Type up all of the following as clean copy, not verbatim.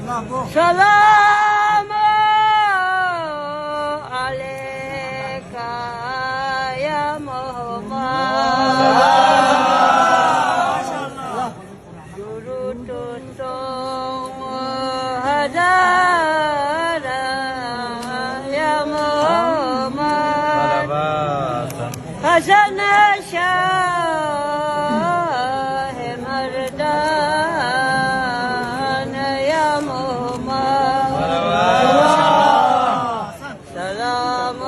Salam alaika ya Muhammad. Juru tuntung hadara ya Muhammad. Hasan Shah Mardan ya Muhammad. Salam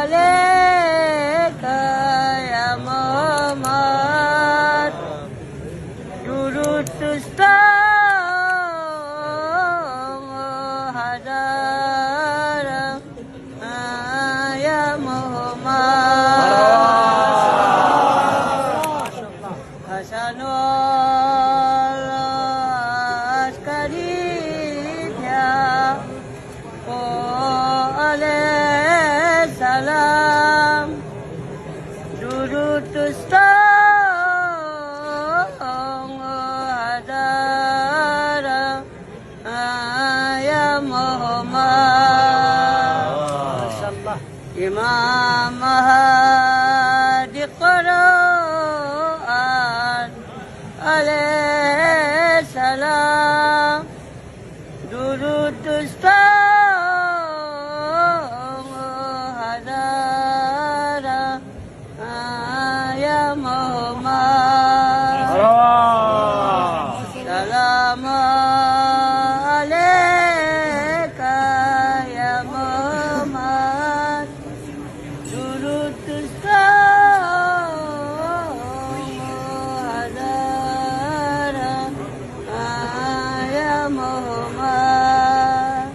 alaika ya Muhammad. Durud tustam hadara ya Muhammad. Hasanul Askarinya alaih salam. Durud tustam hadara ya Muhammad. Imam Mahdi Quran alaih salam. Durud tustam hadara ya Muhammad. Salam alaika ya Muhammad. Durud tustam hadara ya Muhammad.